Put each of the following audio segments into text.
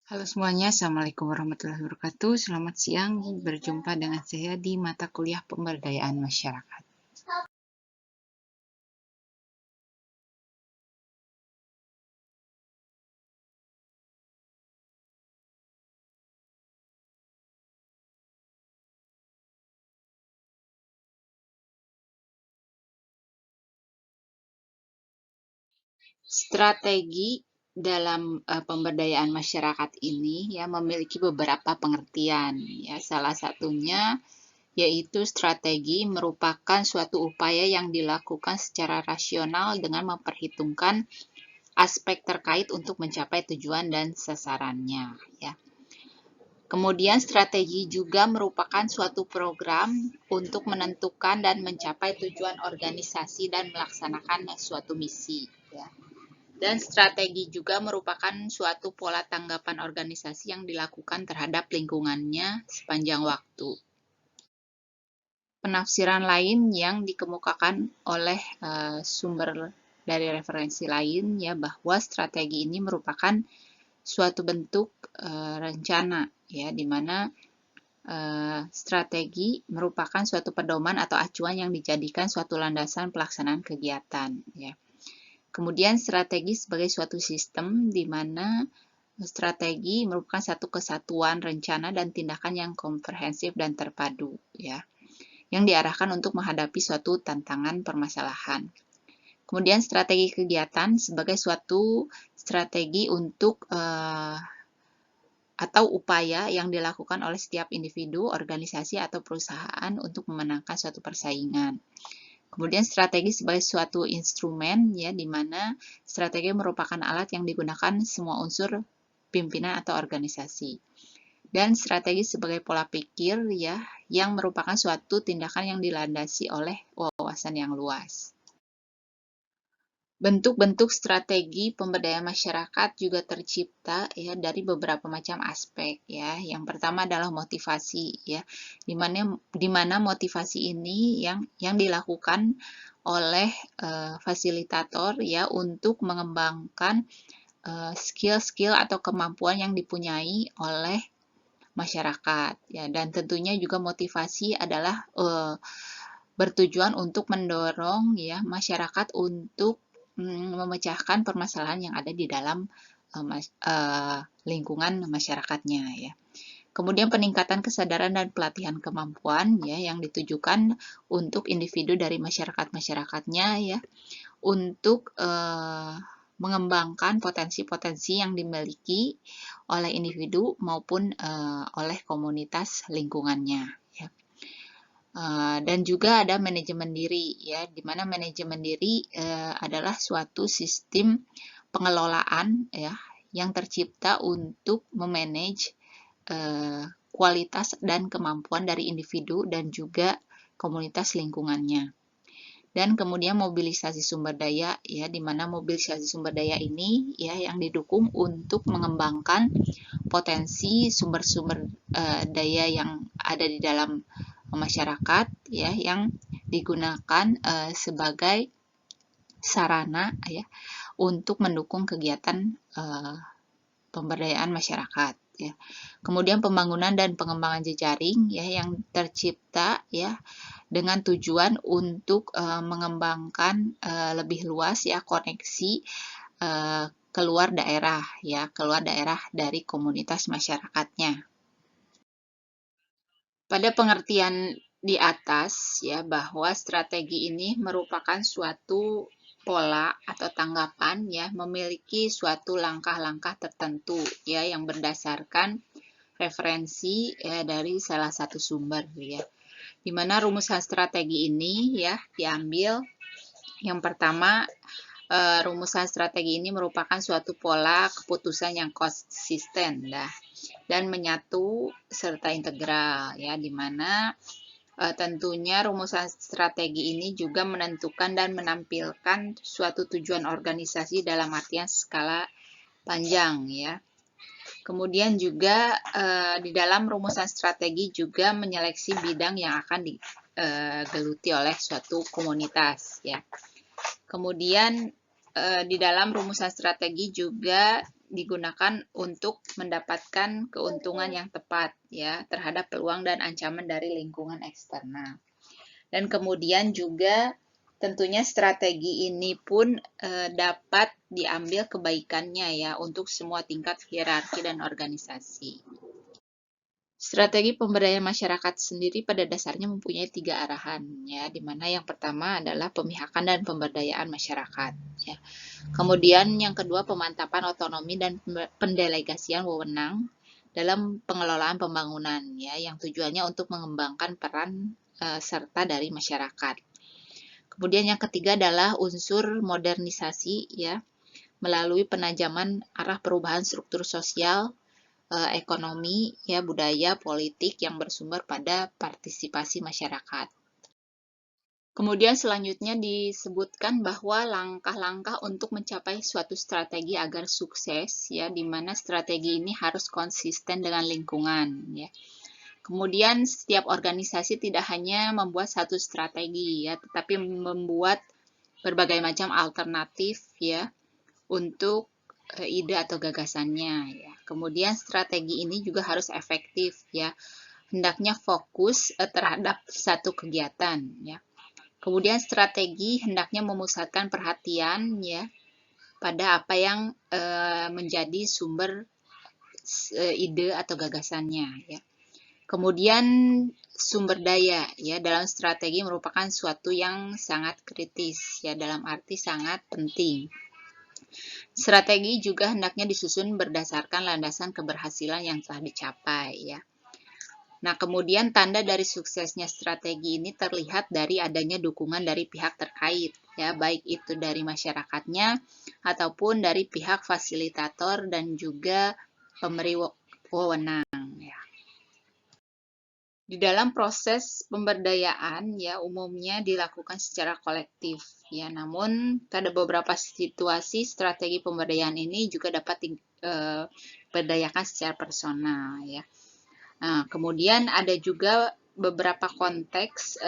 Halo semuanya, Assalamualaikum warahmatullahi wabarakatuh. Selamat siang, berjumpa dengan saya di mata kuliah pemberdayaan masyarakat. Strategi dalam pemberdayaan masyarakat ini ya memiliki beberapa pengertian. Ya, salah satunya yaitu strategi merupakan suatu upaya yang dilakukan secara rasional dengan memperhitungkan aspek terkait untuk mencapai tujuan dan sasarannya. Ya. Kemudian strategi juga merupakan suatu program untuk menentukan dan mencapai tujuan organisasi dan melaksanakan suatu misi. Ya. Dan strategi juga merupakan suatu pola tanggapan organisasi yang dilakukan terhadap lingkungannya sepanjang waktu. Penafsiran lain yang dikemukakan oleh sumber dari referensi lain ya bahwa strategi ini merupakan suatu bentuk rencana ya di mana strategi merupakan suatu pedoman atau acuan yang dijadikan suatu landasan pelaksanaan kegiatan. Ya. Kemudian strategi sebagai suatu sistem di mana strategi merupakan satu kesatuan rencana dan tindakan yang komprehensif dan terpadu, ya, yang diarahkan untuk menghadapi suatu tantangan permasalahan. Kemudian strategi kegiatan sebagai suatu strategi untuk atau upaya yang dilakukan oleh setiap individu, organisasi, atau perusahaan untuk memenangkan suatu persaingan. Kemudian strategi sebagai suatu instrumen ya di mana strategi merupakan alat yang digunakan semua unsur pimpinan atau organisasi. Dan strategi sebagai pola pikir ya yang merupakan suatu tindakan yang dilandasi oleh wawasan yang luas. Bentuk-bentuk strategi pemberdayaan masyarakat juga tercipta ya dari beberapa macam aspek ya. Yang pertama adalah motivasi ya. Di mana motivasi ini yang dilakukan oleh fasilitator ya untuk mengembangkan skill-skill atau kemampuan yang dipunyai oleh masyarakat ya. Dan tentunya juga motivasi adalah bertujuan untuk mendorong ya masyarakat untuk memecahkan permasalahan yang ada di dalam lingkungan masyarakatnya ya. Kemudian peningkatan kesadaran dan pelatihan kemampuan ya yang ditujukan untuk individu dari masyarakat-masyarakatnya ya untuk mengembangkan potensi-potensi yang dimiliki oleh individu maupun oleh komunitas lingkungannya ya. Dan juga ada manajemen diri ya, di mana manajemen diri adalah suatu sistem pengelolaan ya yang tercipta untuk memanage kualitas dan kemampuan dari individu dan juga komunitas lingkungannya. Dan kemudian mobilisasi sumber daya ya, di mana mobilisasi sumber daya ini ya yang didukung untuk mengembangkan potensi sumber-sumber daya yang ada di dalam masyarakat ya yang digunakan sebagai sarana ya untuk mendukung kegiatan pemberdayaan masyarakat ya. Kemudian pembangunan dan pengembangan jejaring ya yang tercipta ya dengan tujuan untuk mengembangkan lebih luas ya koneksi keluar daerah dari komunitas masyarakatnya. Pada pengertian di atas ya bahwa strategi ini merupakan suatu pola atau tanggapan ya memiliki suatu langkah-langkah tertentu ya yang berdasarkan referensi ya, dari salah satu sumber ya. Di mana rumusan strategi ini ya diambil yang pertama rumusan strategi ini merupakan suatu pola keputusan yang konsisten dan menyatu serta integral ya di mana tentunya rumusan strategi ini juga menentukan dan menampilkan suatu tujuan organisasi dalam artian skala panjang ya. Kemudian juga di dalam rumusan strategi juga menyeleksi bidang yang akan digeluti oleh suatu komunitas ya. Kemudian di dalam rumusan strategi juga digunakan untuk mendapatkan keuntungan yang tepat ya terhadap peluang dan ancaman dari lingkungan eksternal. Dan kemudian juga tentunya strategi ini pun dapat diambil kebaikannya ya untuk semua tingkat hierarki dan organisasi. Strategi pemberdayaan masyarakat sendiri pada dasarnya mempunyai 3 arahan ya, di mana yang pertama adalah pemihakan dan pemberdayaan masyarakat ya. Kemudian yang kedua pemantapan otonomi dan pendelegasian wewenang dalam pengelolaan pembangunan ya, yang tujuannya untuk mengembangkan peran serta dari masyarakat. Kemudian yang ketiga adalah unsur modernisasi ya, melalui penajaman arah perubahan struktur sosial, ekonomi, ya budaya, politik yang bersumber pada partisipasi masyarakat. Kemudian selanjutnya disebutkan bahwa langkah-langkah untuk mencapai suatu strategi agar sukses, ya, di mana strategi ini harus konsisten dengan lingkungan, ya. Kemudian setiap organisasi tidak hanya membuat satu strategi, ya, tetapi membuat berbagai macam alternatif, ya, untuk ide atau gagasannya, ya. Kemudian strategi ini juga harus efektif, ya. Hendaknya fokus terhadap satu kegiatan, ya. Kemudian strategi hendaknya memusatkan perhatian ya pada apa yang menjadi sumber ide atau gagasannya ya. Kemudian sumber daya ya dalam strategi merupakan suatu yang sangat kritis ya dalam arti sangat penting. Strategi juga hendaknya disusun berdasarkan landasan keberhasilan yang telah dicapai ya. Nah, kemudian tanda dari suksesnya strategi ini terlihat dari adanya dukungan dari pihak terkait, ya, baik itu dari masyarakatnya ataupun dari pihak fasilitator dan juga pemberi wewenang. Ya. Di dalam proses pemberdayaan, ya, umumnya dilakukan secara kolektif, ya. Namun pada beberapa situasi strategi pemberdayaan ini juga dapat diberdayakan secara personal, ya. Nah, kemudian ada juga beberapa konteks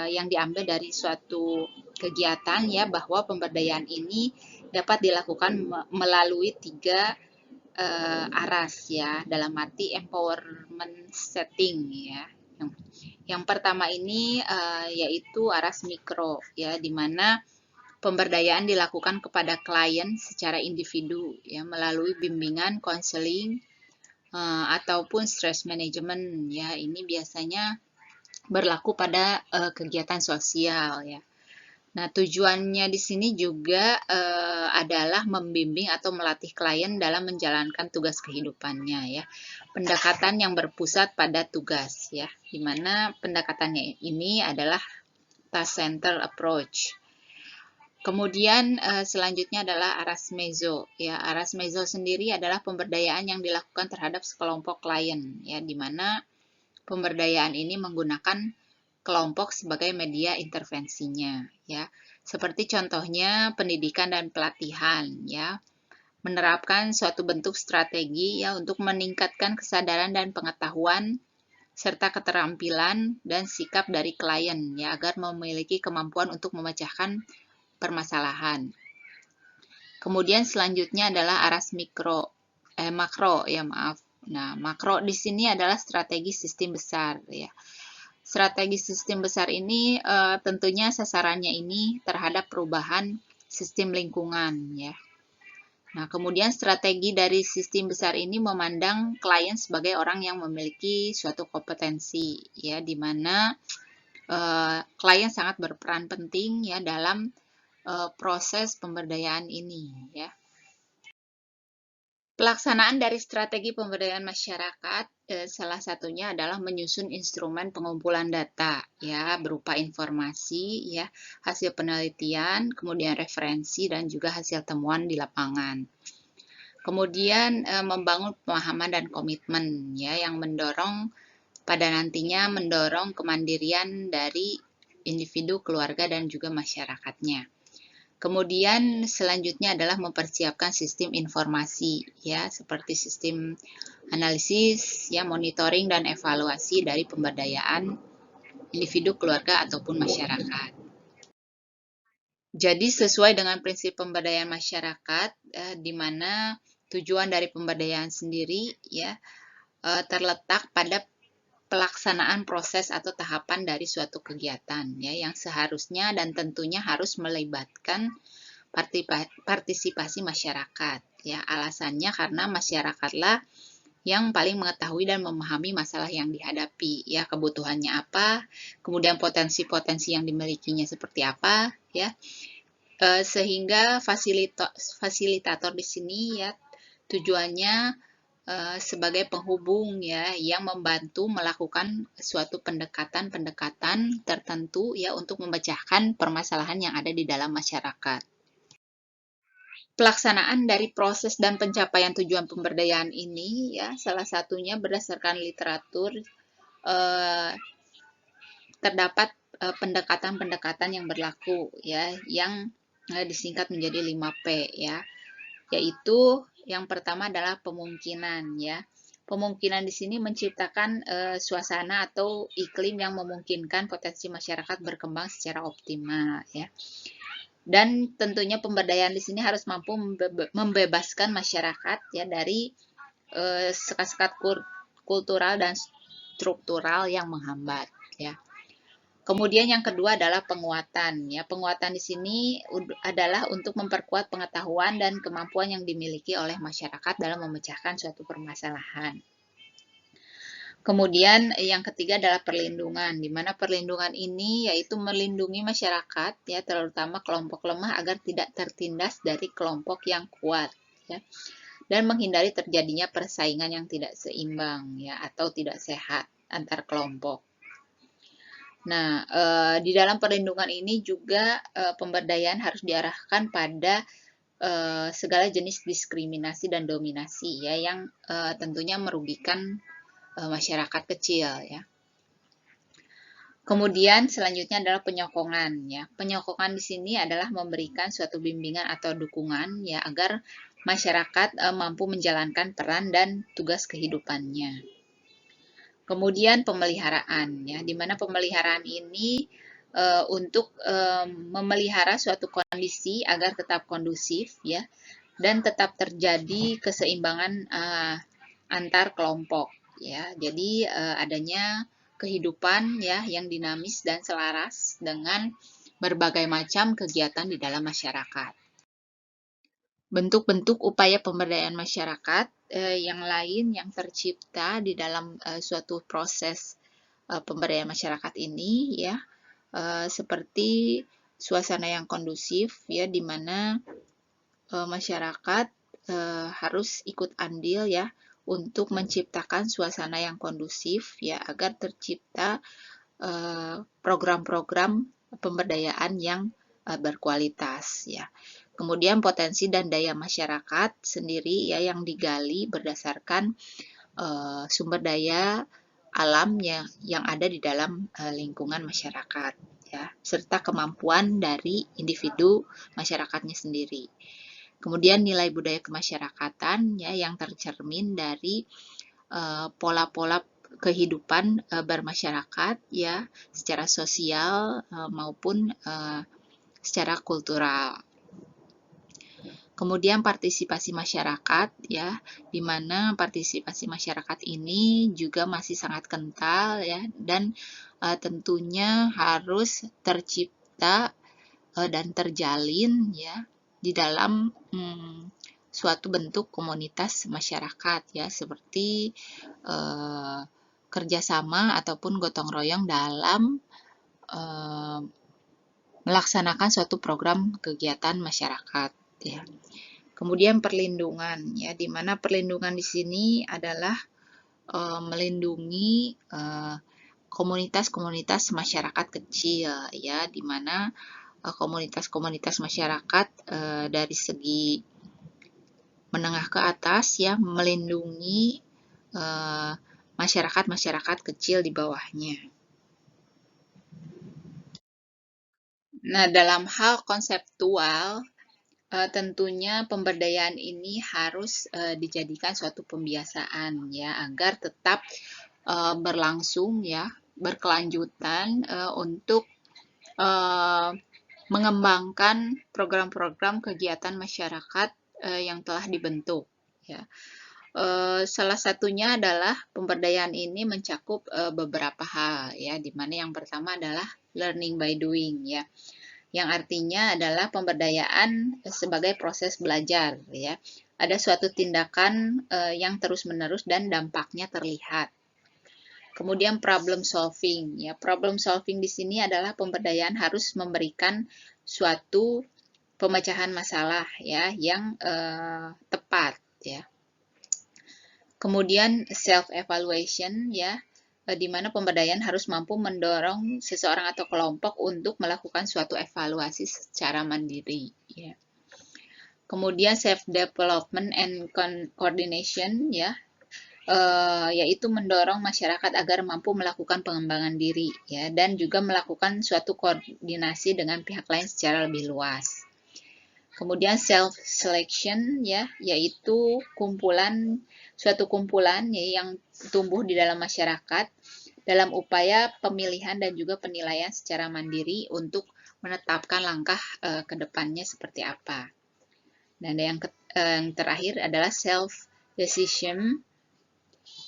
yang diambil dari suatu kegiatan ya bahwa pemberdayaan ini dapat dilakukan melalui 3 aras ya dalam arti empowerment setting ya. Yang pertama ini yaitu aras mikro ya di mana pemberdayaan dilakukan kepada klien secara individu ya melalui bimbingan, konseling, ataupun stress management ya ini biasanya berlaku pada kegiatan sosial ya. Nah tujuannya di sini juga adalah membimbing atau melatih klien dalam menjalankan tugas kehidupannya ya. Pendekatan yang berpusat pada tugas ya, dimana pendekatannya ini adalah task center approach. Kemudian selanjutnya adalah aras mezo. Ya, aras mezo sendiri adalah pemberdayaan yang dilakukan terhadap sekelompok klien, ya, di mana pemberdayaan ini menggunakan kelompok sebagai media intervensinya, ya. Seperti contohnya pendidikan dan pelatihan, ya. Menerapkan suatu bentuk strategi ya untuk meningkatkan kesadaran dan pengetahuan serta keterampilan dan sikap dari klien ya agar memiliki kemampuan untuk memecahkan permasalahan. Kemudian selanjutnya adalah aras makro ya maaf. Nah, makro di sini adalah strategi sistem besar ya. Strategi sistem besar ini tentunya sasarannya ini terhadap perubahan sistem lingkungan ya. Nah, kemudian strategi dari sistem besar ini memandang klien sebagai orang yang memiliki suatu kompetensi ya di mana klien sangat berperan penting ya dalam proses pemberdayaan ini ya. Pelaksanaan dari strategi pemberdayaan masyarakat salah satunya adalah menyusun instrumen pengumpulan data ya berupa informasi ya, hasil penelitian, kemudian referensi dan juga hasil temuan di lapangan. Kemudian membangun pemahaman dan komitmen ya yang mendorong pada nantinya mendorong kemandirian dari individu, keluarga dan juga masyarakatnya. Kemudian selanjutnya adalah mempersiapkan sistem informasi ya seperti sistem analisis ya monitoring dan evaluasi dari pemberdayaan individu, keluarga ataupun masyarakat. Jadi sesuai dengan prinsip pemberdayaan masyarakat di mana tujuan dari pemberdayaan sendiri ya terletak pada pelaksanaan proses atau tahapan dari suatu kegiatan ya yang seharusnya dan tentunya harus melibatkan partisipasi masyarakat ya. Alasannya karena masyarakatlah yang paling mengetahui dan memahami masalah yang dihadapi ya, kebutuhannya apa, kemudian potensi-potensi yang dimilikinya seperti apa ya. Sehingga fasilitator di sini ya tujuannya sebagai penghubung ya yang membantu melakukan suatu pendekatan-pendekatan tertentu ya untuk memecahkan permasalahan yang ada di dalam masyarakat. Pelaksanaan dari proses dan pencapaian tujuan pemberdayaan ini ya salah satunya berdasarkan literatur terdapat pendekatan-pendekatan yang berlaku ya yang disingkat menjadi 5P ya. Yaitu yang pertama adalah pemungkinan ya. Pemungkinan di sini menciptakan suasana atau iklim yang memungkinkan potensi masyarakat berkembang secara optimal ya. Dan tentunya pemberdayaan di sini harus mampu membebaskan masyarakat ya dari sekat-sekat kultural dan struktural yang menghambat ya. Kemudian yang kedua adalah penguatan ya. Penguatan di sini adalah untuk memperkuat pengetahuan dan kemampuan yang dimiliki oleh masyarakat dalam memecahkan suatu permasalahan. Kemudian yang ketiga adalah perlindungan, di mana perlindungan ini yaitu melindungi masyarakat ya, terutama kelompok lemah agar tidak tertindas dari kelompok yang kuat ya, dan menghindari terjadinya persaingan yang tidak seimbang ya atau tidak sehat antar kelompok. Nah, di dalam perlindungan ini juga pemberdayaan harus diarahkan pada segala jenis diskriminasi dan dominasi ya yang tentunya merugikan masyarakat kecil ya. Kemudian selanjutnya adalah penyokongan ya. Penyokongan di sini adalah memberikan suatu bimbingan atau dukungan ya agar masyarakat mampu menjalankan peran dan tugas kehidupannya. Kemudian pemeliharaan ya, di mana pemeliharaan ini untuk memelihara suatu kondisi agar tetap kondusif ya dan tetap terjadi keseimbangan antar kelompok ya. Jadi adanya kehidupan ya yang dinamis dan selaras dengan berbagai macam kegiatan di dalam masyarakat. Bentuk-bentuk upaya pemberdayaan masyarakat yang lain yang tercipta di dalam suatu proses pemberdayaan masyarakat ini ya seperti suasana yang kondusif ya di mana masyarakat harus ikut andil ya untuk menciptakan suasana yang kondusif ya agar tercipta program-program pemberdayaan yang berkualitas ya. Kemudian potensi dan daya masyarakat sendiri ya yang digali berdasarkan sumber daya alam yang ada di dalam lingkungan masyarakat ya, serta kemampuan dari individu masyarakatnya sendiri. Kemudian nilai budaya kemasyarakatan ya yang tercermin dari pola-pola kehidupan bermasyarakat ya secara sosial maupun secara kultural. Kemudian partisipasi masyarakat ya, di mana partisipasi masyarakat ini juga masih sangat kental ya dan tentunya harus tercipta dan terjalin ya di dalam suatu bentuk komunitas masyarakat ya seperti kerjasama ataupun gotong royong dalam melaksanakan suatu program kegiatan masyarakat ya. Kemudian perlindungan ya, di mana perlindungan di sini adalah melindungi komunitas-komunitas masyarakat kecil ya, di mana komunitas-komunitas masyarakat dari segi menengah ke atas ya melindungi masyarakat-masyarakat kecil di bawahnya. Nah, dalam hal konseptual tentunya pemberdayaan ini harus dijadikan suatu pembiasaan ya agar tetap berlangsung ya berkelanjutan untuk mengembangkan program-program kegiatan masyarakat yang telah dibentuk ya. Salah satunya adalah pemberdayaan ini mencakup beberapa hal ya, di mana yang pertama adalah learning by doing ya, yang artinya adalah pemberdayaan sebagai proses belajar ya. Ada suatu tindakan yang terus-menerus dan dampaknya terlihat. Kemudian problem solving ya. Problem solving di sini adalah pemberdayaan harus memberikan suatu pemecahan masalah ya yang tepat ya. Kemudian self evaluation ya, di mana pemberdayaan harus mampu mendorong seseorang atau kelompok untuk melakukan suatu evaluasi secara mandiri ya. Kemudian self development and coordination ya, yaitu mendorong masyarakat agar mampu melakukan pengembangan diri ya, dan juga melakukan suatu koordinasi dengan pihak lain secara lebih luas. Kemudian self selection ya, yaitu suatu kumpulan ya, yang tumbuh di dalam masyarakat dalam upaya pemilihan dan juga penilaian secara mandiri untuk menetapkan langkah ke depannya seperti apa. Dan yang terakhir adalah self decision,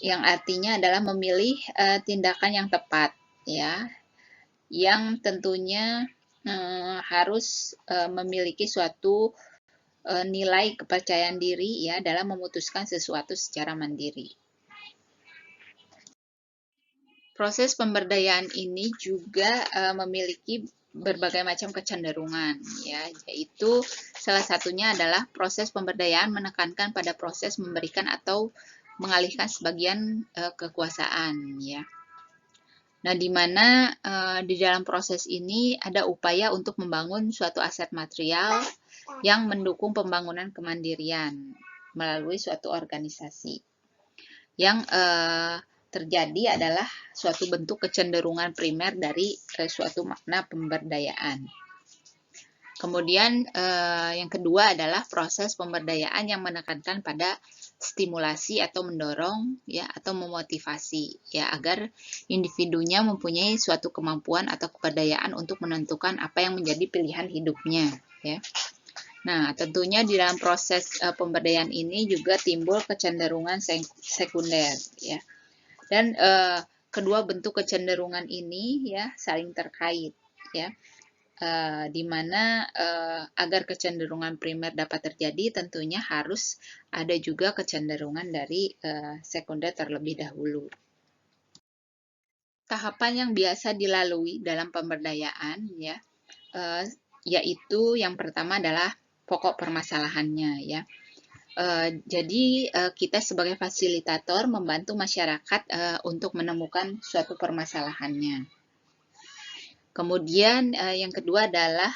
yang artinya adalah memilih tindakan yang tepat ya, yang tentunya harus memiliki suatu nilai kepercayaan diri ya dalam memutuskan sesuatu secara mandiri. Proses pemberdayaan ini juga memiliki berbagai macam kecenderungan ya, yaitu salah satunya adalah proses pemberdayaan menekankan pada proses memberikan atau mengalihkan sebagian kekuasaan ya. Nah, di mana di dalam proses ini ada upaya untuk membangun suatu aset material yang mendukung pembangunan kemandirian melalui suatu organisasi. Yang terjadi adalah suatu bentuk kecenderungan primer dari suatu makna pemberdayaan. Kemudian yang kedua adalah proses pemberdayaan yang menekankan pada stimulasi atau mendorong ya atau memotivasi ya agar individunya mempunyai suatu kemampuan atau keberdayaan untuk menentukan apa yang menjadi pilihan hidupnya ya. Nah, tentunya di dalam proses pemberdayaan ini juga timbul kecenderungan sekunder ya. Dan kedua bentuk kecenderungan ini ya saling terkait ya. Di mana agar kecenderungan primer dapat terjadi tentunya harus ada juga kecenderungan dari sekunder terlebih dahulu. Tahapan yang biasa dilalui dalam pemberdayaan ya, yaitu yang pertama adalah pokok permasalahannya ya. Jadi kita sebagai fasilitator membantu masyarakat untuk menemukan suatu permasalahannya. Kemudian yang kedua adalah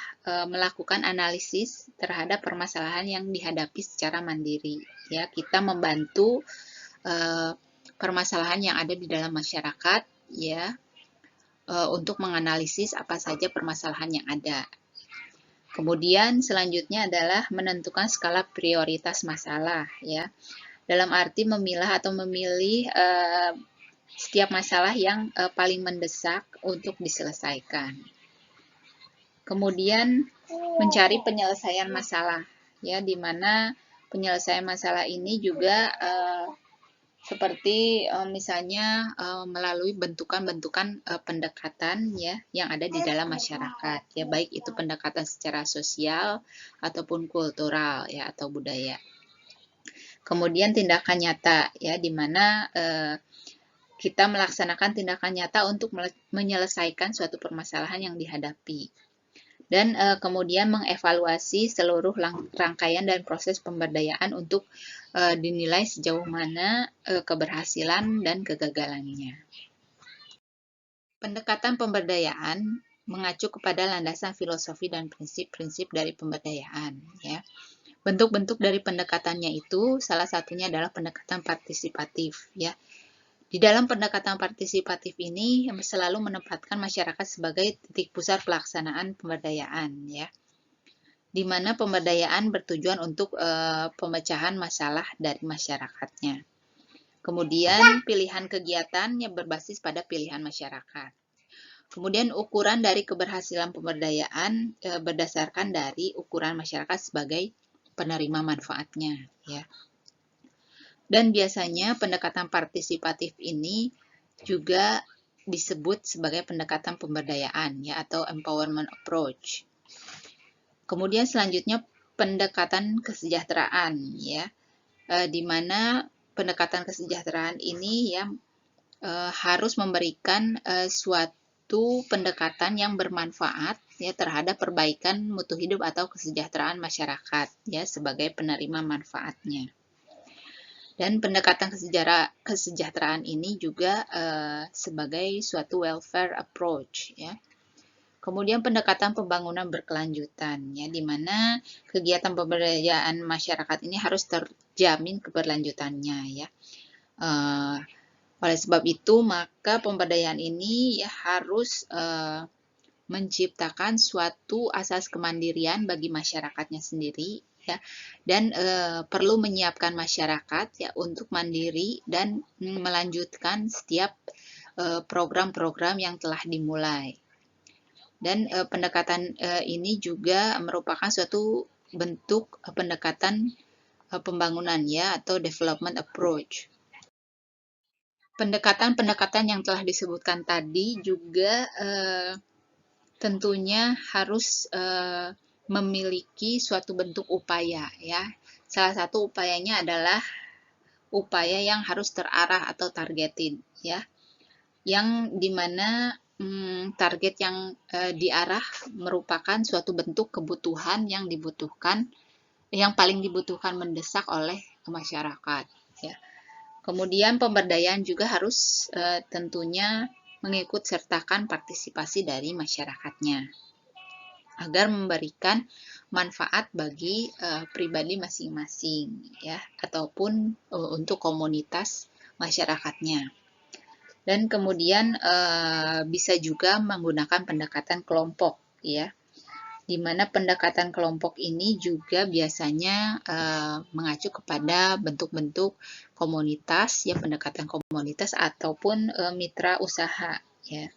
melakukan analisis terhadap permasalahan yang dihadapi secara mandiri. Ya, kita membantu permasalahan yang ada di dalam masyarakat, ya, untuk menganalisis apa saja permasalahan yang ada. Kemudian selanjutnya adalah menentukan skala prioritas masalah, ya, dalam arti memilah atau memilih setiap masalah yang paling mendesak untuk diselesaikan. Kemudian mencari penyelesaian masalah, ya, di mana penyelesaian masalah ini juga seperti misalnya melalui bentukan-bentukan pendekatan ya yang ada di dalam masyarakat, ya, baik itu pendekatan secara sosial ataupun kultural ya atau budaya. Kemudian tindakan nyata, ya, di mana kita melaksanakan tindakan nyata untuk menyelesaikan suatu permasalahan yang dihadapi. Dan kemudian mengevaluasi seluruh rangkaian dan proses pemberdayaan untuk dinilai sejauh mana keberhasilan dan kegagalannya. Pendekatan pemberdayaan mengacu kepada landasan filosofi dan prinsip-prinsip dari pemberdayaan. Ya. Bentuk-bentuk dari pendekatannya itu salah satunya adalah pendekatan partisipatif. Ya. Di dalam pendekatan partisipatif ini selalu menempatkan masyarakat sebagai titik pusat pelaksanaan pemberdayaan, ya, di mana pemberdayaan bertujuan untuk pemecahan masalah dari masyarakatnya. Kemudian pilihan kegiatannya berbasis pada pilihan masyarakat. Kemudian ukuran dari keberhasilan pemberdayaan berdasarkan dari ukuran masyarakat sebagai penerima manfaatnya, ya. Dan biasanya pendekatan partisipatif ini juga disebut sebagai pendekatan pemberdayaan ya atau empowerment approach. Kemudian selanjutnya pendekatan kesejahteraan ya, di mana pendekatan kesejahteraan ini ya harus memberikan suatu pendekatan yang bermanfaat ya terhadap perbaikan mutu hidup atau kesejahteraan masyarakat ya sebagai penerima manfaatnya. Dan pendekatan kesejahteraan ini juga sebagai suatu welfare approach ya. Kemudian pendekatan pembangunan berkelanjutan ya di mana kegiatan pemberdayaan masyarakat ini harus terjamin keberlanjutannya ya. Oleh sebab itu, maka pemberdayaan ini ya harus menciptakan suatu asas kemandirian bagi masyarakatnya sendiri ya dan perlu menyiapkan masyarakat ya untuk mandiri dan melanjutkan setiap program-program yang telah dimulai. Dan pendekatan ini juga merupakan suatu bentuk pendekatan pembangunan ya atau development approach. Pendekatan-pendekatan yang telah disebutkan tadi juga tentunya harus memiliki suatu bentuk upaya ya. Salah satu upayanya adalah upaya yang harus terarah atau targeted ya. Yang dimana target yang diarah merupakan suatu bentuk kebutuhan yang dibutuhkan, yang paling dibutuhkan mendesak oleh masyarakat ya. Kemudian pemberdayaan juga harus tentunya mengikut sertakan partisipasi dari masyarakatnya agar memberikan manfaat bagi pribadi masing-masing ya ataupun untuk komunitas masyarakatnya. Dan kemudian bisa juga menggunakan pendekatan kelompok ya, di mana pendekatan kelompok ini juga biasanya mengacu kepada bentuk-bentuk komunitas ya, pendekatan komunitas ataupun mitra usaha ya.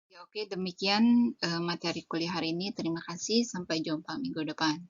Ya, oke, demikian materi kuliah hari ini. Terima kasih, sampai jumpa minggu depan.